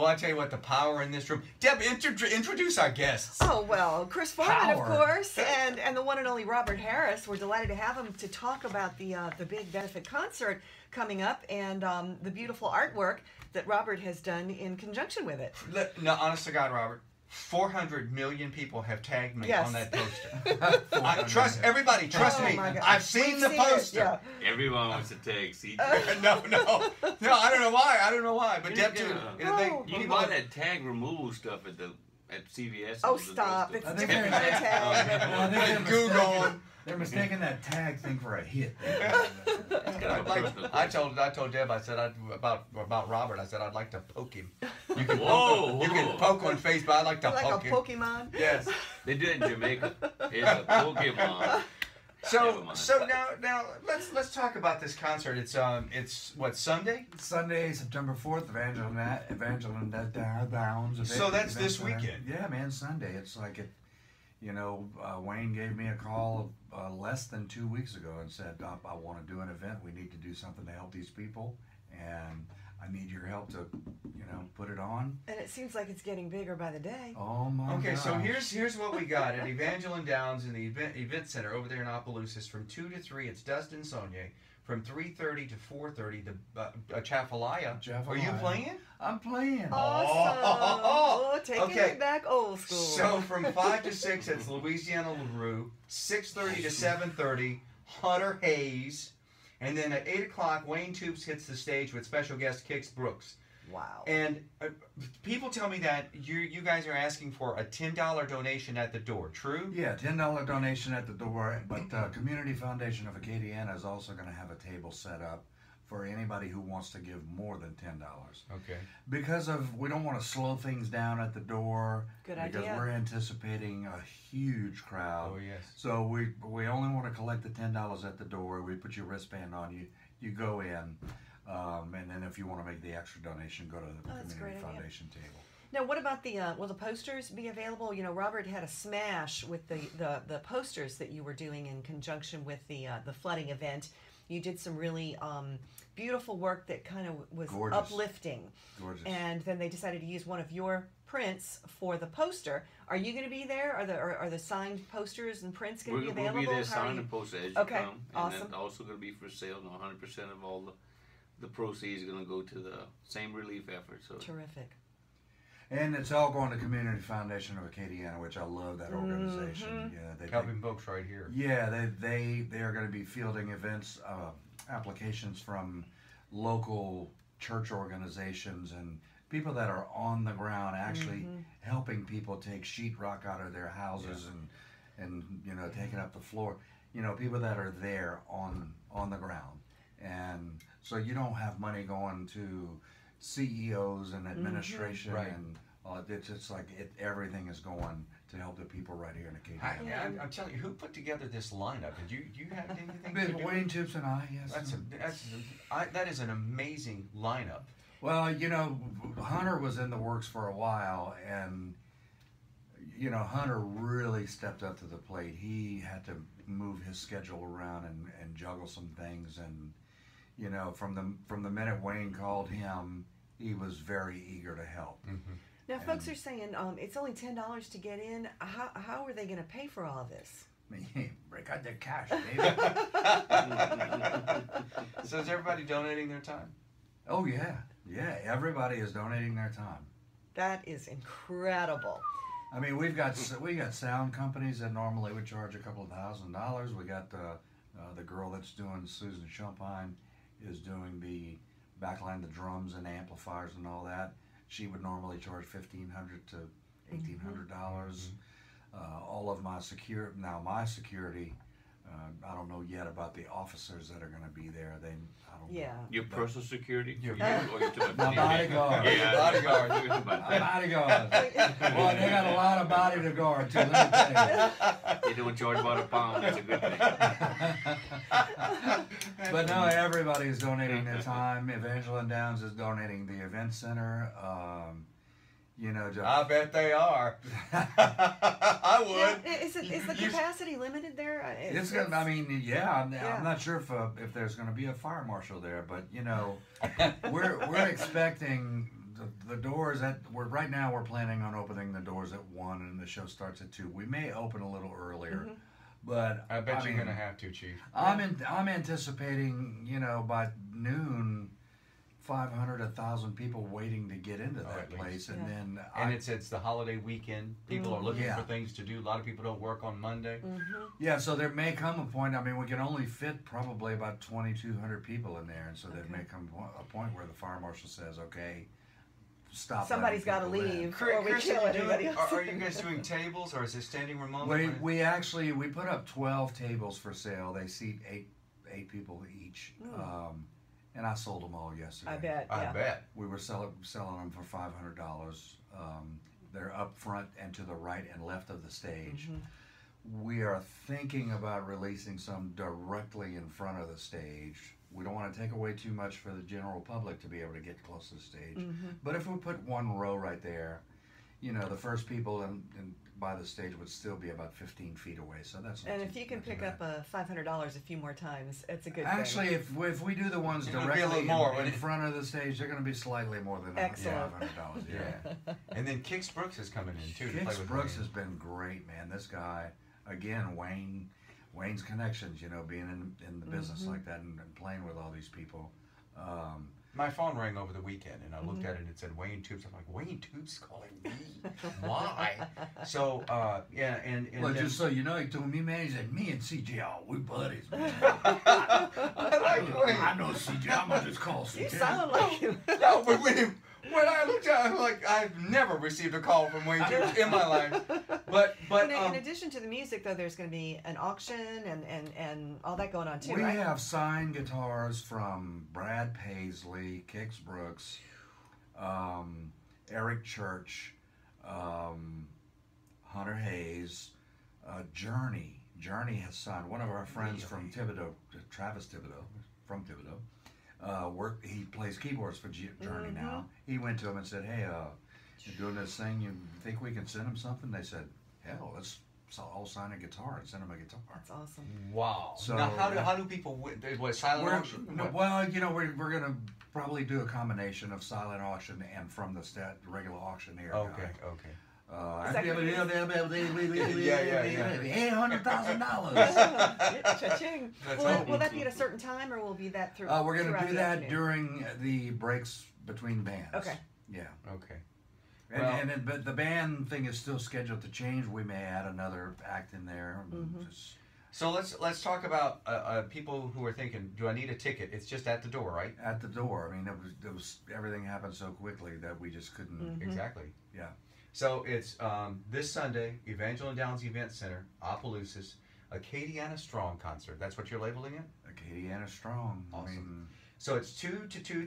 Well, I tell you what, the power in this room. Deb, introduce our guests. Oh, well, Chris Foreman, of course, and the one and only Robert Harris. We're delighted to have him to talk about the big benefit concert coming up and the beautiful artwork that Robert has done in conjunction with it. No, honest to God, Robert, 400 million people have tagged me on that poster. Trust everybody. Trust me. I've seen the poster. Everyone wants to tag CJ. No. I don't know why. I don't know why. But Deb too. You can buy that tag removal stuff at CVS. Oh, stop! It's different kind of tag. Google. They're mistaking that tag thing for a hit. I told Deb, I said about Robert. I said I'd like to poke him. You can poke on Facebook. I'd like to poke him. Like a Pokemon. Yes. They do it in Jamaica. It's a Pokemon. So now let's talk about this concert. It's what, Sunday? Sunday, September 4th, Evangeline Downs. So that's this weekend. Yeah, man, Sunday. It's like it. You know, Wayne gave me a call less than 2 weeks ago and said, I want to do an event. We need to do something to help these people, and I need your help to, put it on. And it seems like it's getting bigger by the day. Oh, my God. Okay, so here's what we got at Evangeline Downs in the event center over there in Opelousas from 2 to 3. It's Dustin Saunier. From 3:30 to 4:30, the Chafalaya. Are you playing? I'm playing. Awesome. Taking it back old school. So from 5 to 6, it's Louisiana LaRue. 6:30 to 7:30, Hunter Hayes. And then at 8 o'clock, Wayne Toops hits the stage with special guest Kix Brooks. Wow. And people tell me that you guys are asking for a $10 donation at the door. True? Yeah, $10 donation at the door. But Community Foundation of Acadiana is also going to have a table set up for anybody who wants to give more than $10. Okay. Because we don't want to slow things down at the door. Good idea. Because we're anticipating a huge crowd. Oh, yes. So we only want to collect the $10 at the door. We put your wristband on. You go in. And then if you want to make the extra donation, go to the Community Foundation table. Now, what about will the posters be available? You know, Robert had a smash with the posters that you were doing in conjunction with the flooding event. You did some really beautiful work that kind of was uplifting. Gorgeous. And then they decided to use one of your prints for the poster. Are you going to be there? Are the signed posters and prints going to be available? We'll be there signing the poster as you come. And awesome. then also going to be for sale. 100% of all the proceeds are going to go to the same relief effort. So terrific. And it's all going to Community Foundation of Acadiana, which I love that organization. Mm-hmm. Yeah, they helping folks right here. Yeah, they are going to be fielding events, applications from local church organizations and people that are on the ground, actually helping people take sheetrock out of their houses and taking up the floor. People that are there on the ground. And so you don't have money going to CEOs and administration, and it's like everything is going to help the people right here in Acadiana. I'm telling you, who put together this lineup? Did you have anything to do with Wayne Toops and I, yes. That is an amazing lineup. Well, Hunter was in the works for a while, and Hunter really stepped up to the plate. He had to move his schedule around and juggle some things, and from the minute Wayne called him, he was very eager to help. Mm-hmm. Now, folks are saying it's only $10 to get in. How are they going to pay for all of this? Break out their cash, baby. So is everybody donating their time? Oh, yeah. Yeah, everybody is donating their time. That is incredible. I mean, we got sound companies that normally would charge a couple of $1,000s. We got the girl that's doing, Susan Champagne, is doing the backline, the drums and amplifiers and all that. She would normally charge $1,500 to $1,800. All of my security. I don't know yet about the officers that are going to be there. I don't know. Your personal security? My bodyguard. Yeah. Bodyguard. My bodyguard. Well, they got a lot of body to guard, too. Let me tell you. They don't charge about £1. That's a good thing. But no, everybody is donating their time. Evangeline Downs is donating the event center. I bet they are. I would. Now, is the capacity limited there? I'm not sure if there's going to be a fire marshal there, but we're expecting the doors right now we're planning on opening the doors at 1 and the show starts at 2. We may open a little earlier, but I bet you're mean, gonna have to, Chief. I'm anticipating, by noon, 500, 1,000 people waiting to get into that at place, least. and then And it's the holiday weekend. People are looking Yeah. for things to do. A lot of people don't work on Monday. yeah, so there may come a point. I mean, we can only fit probably about 2,200 people in there, and so there may come a point where the fire marshal says, "Okay, stop." Somebody's got to letting people in." leave, Chris, or we Chris, kill are you anybody doing- else. are you guys doing tables or is it standing room only? We put up 12 tables for sale. They seat eight people each, and I sold them all yesterday. I bet. I Yeah. bet. We were selling them for $500. They're up front and to the right and left of the stage. We are thinking about releasing some directly in front of the stage. We don't want to take away too much for the general public to be able to get close to the stage. But if we put one row right there, the first people by the stage would still be about 15 feet away. So that's not And too- if you can not too pick bad. up $500 a few more times, it's a good Actually, thing. if we do the ones It would be a directly little more, in wouldn't it? front of the stage, they're going to be slightly more than Excellent. $500. Yeah. And then Kix Brooks is coming in too. to play Kix with Brooks Wayne. has been great, man. This guy, again, Wayne's connections, being in the business like that and playing with all these people. My phone rang over the weekend, and I looked at it and it said Wayne Tubes. I'm like, Wayne Tubes calling me? Why? So, yeah, and Well, then, just so you know, he told me, man, he said, me and CJ, we buddies, man. I like Wayne. I know CJ, I'm going to just call CJ. You sound like him. No, but when I looked at it, I'm like, I've never received a call from Wayne Tubes in my life. But in addition to the music, though, there's going to be an auction and all that going on too, We right? have signed guitars from Brad Paisley, Kix Brooks, Eric Church, Hunter Hayes, Journey. Journey has signed. One of our friends from Thibodaux, Travis Thibodaux, from Thibodaux, he plays keyboards for Journey now. He went to him and said, "Hey, you're doing this thing. You think we can send him something?" They said, "Hell, let's all sign a guitar and send him a guitar." That's awesome. wow. So, now, how do people win? What, silent auction? What? Well, we're gonna probably do a combination of silent auction and from the regular auctioneer. Okay. Is that gonna be- $800,000. Cha-ching. That's Will that be at a certain time, or will be that through? We're gonna throughout do the that afternoon? during the breaks between bands. Okay. Yeah. Okay. But the band thing is still scheduled to change. We may add another act in there. Just, So let's talk about people who are thinking, do I need a ticket? It's just at the door, right? at the door. I mean, it was everything happened so quickly that we just couldn't. Exactly. Yeah. So it's this Sunday, Evangeline Downs Event Center, Opelousas, Acadiana Strong Concert. That's what you're labeling it? Acadiana Strong. Awesome. I mean, So it's 2 to 3,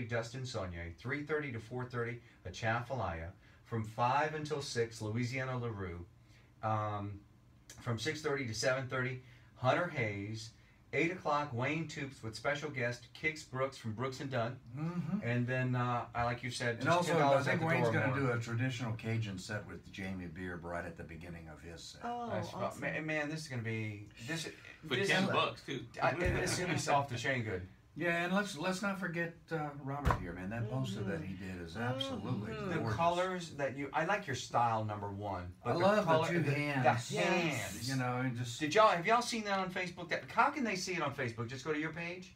Dustin Saunier, 3:30 to 4:30, Atchafalaya, from 5 until 6, Louisiana LaRue, from 6:30 to 7:30, Hunter Hayes, 8 o'clock, Wayne Tubes with special guest Kix Brooks from Brooks and Dunn, and then like you said, and just also, $10 I at think the Wayne's door going to more. do a traditional Cajun set with Jamie Beard right at the beginning of his set. Oh, That's awesome. man, this is gonna be this. For this $10 too. This is gonna be off the chain good. Yeah, and let's not forget Robert here, man. That poster that he did is absolutely The gorgeous. colors that I like your style, number one. I But love color, the two hands. The Yes. hands. And just Have y'all seen that on Facebook? How can they see it on Facebook? Just go to your page.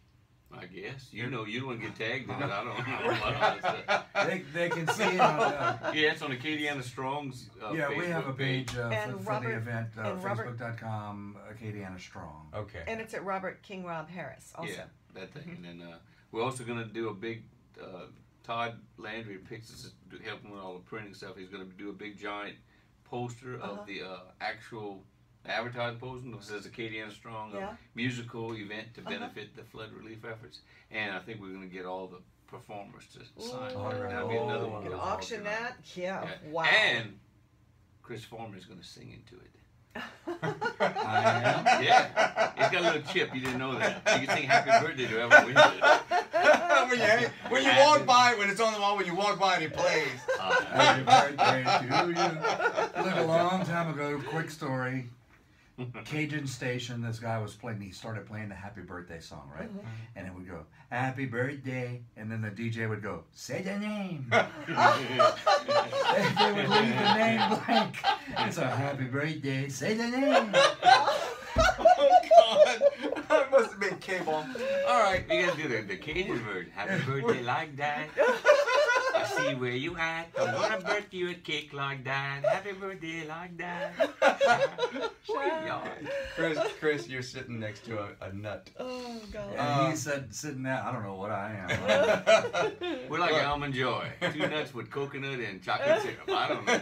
I guess. You don't want to get tagged in it. I don't. they can see it on. Yeah, it's on Acadiana Strong's Yeah, Facebook we have a page And for the Robert- event, and Robert- facebook.com, Acadiana Strong. Okay. And it's at Robert King Rob Harris also. Yeah, that thing. And then we're also going to do a big, Todd Landry picks us to help him with all the printing stuff. He's going to do a big giant poster of the actual advertising poster that says Acadiana Strong, Yeah. a musical event to benefit the flood relief efforts. And I think we're going to get all the performers to sign. Ooh. That'll be another one. You can we'll auction organize. that. Yeah. Yeah. Wow. And Chris Foreman is going to sing into it. I am. Yeah, he's got a little chip. You didn't know that. You can sing "Happy Birthday" to whoever wins it. when you walk by, when it's on the wall, when you walk by and it plays. Happy birthday to you. Look, a long time ago, quick story. Cajun station. This guy was playing. He started playing the Happy Birthday song, right? And it would go Happy Birthday, and then the DJ would go say the name. They would leave the name blank. It's a Happy Birthday. Say the name. Oh God! That must have been cable. All right, we gotta do the Cajun version. Happy birthday like that. I see where you at. I'm gonna birth you a cake like that. Happy birthday like that. Chris, you're sitting next to a nut. Oh God. And he said, sitting there, I don't know what I am. We're like Almond Joy. 2 nuts with coconut and chocolate syrup. I don't know.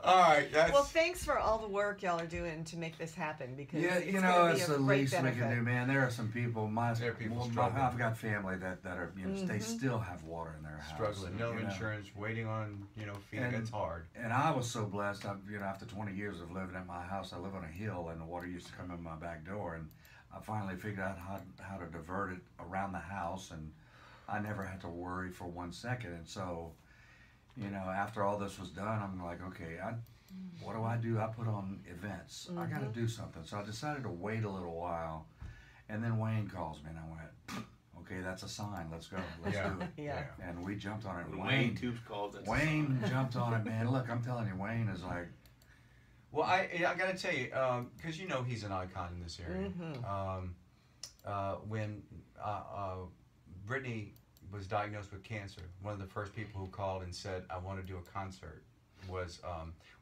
All right. That's, Well, thanks for all the work y'all are doing to make this happen because Yeah, it's you gonna know, be it's a the great least benefit. we can do, man. There are some people, There are people struggling. I've got family that are, you know, they still have water in their house. struggling, no you know. insurance, waiting on feet. And- It's hard. And I was so blessed. After 20 years of living at my house, I live on a hill, and the water used to come in my back door. And I finally figured out how to divert it around the house, and I never had to worry for 1 second. And so, after all this was done, I'm like, okay, what do? I put on events. I got to do something. So I decided to wait a little while, and then Wayne calls me, and I went, okay, that's a sign. Let's go. Let's do it. Yeah. And we jumped on it. When Wayne Tubes called it. Wayne jumped on it, man. Look, I'm telling you, Wayne is like, Well, I gotta tell you, because he's an icon in this area. When Brittany was diagnosed with cancer, one of the first people who called and said, "I want to do a concert," was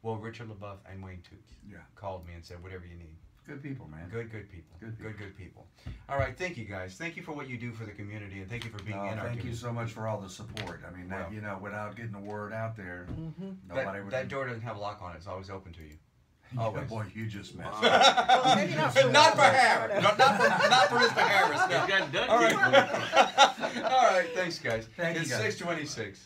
Richard LaBeouf and Wayne Tubes. Yeah. Called me and said, "Whatever you need." good people, man. Good people. Good people. Good people. All right, thank you guys. Thank you for what you do for the community, and thank you for being in our Thank you community. so much for all the support. I mean, without getting the word out there, nobody would. That door doesn't have a lock on it. It's always open to you. Yeah, Always. boy, you just messed up. Well, maybe not for Not for Robert. Harris. Not for Mr. Harris. He's No. got duct All tape. right. All right. Thanks, guys. Thank you, It's guys. 6:26.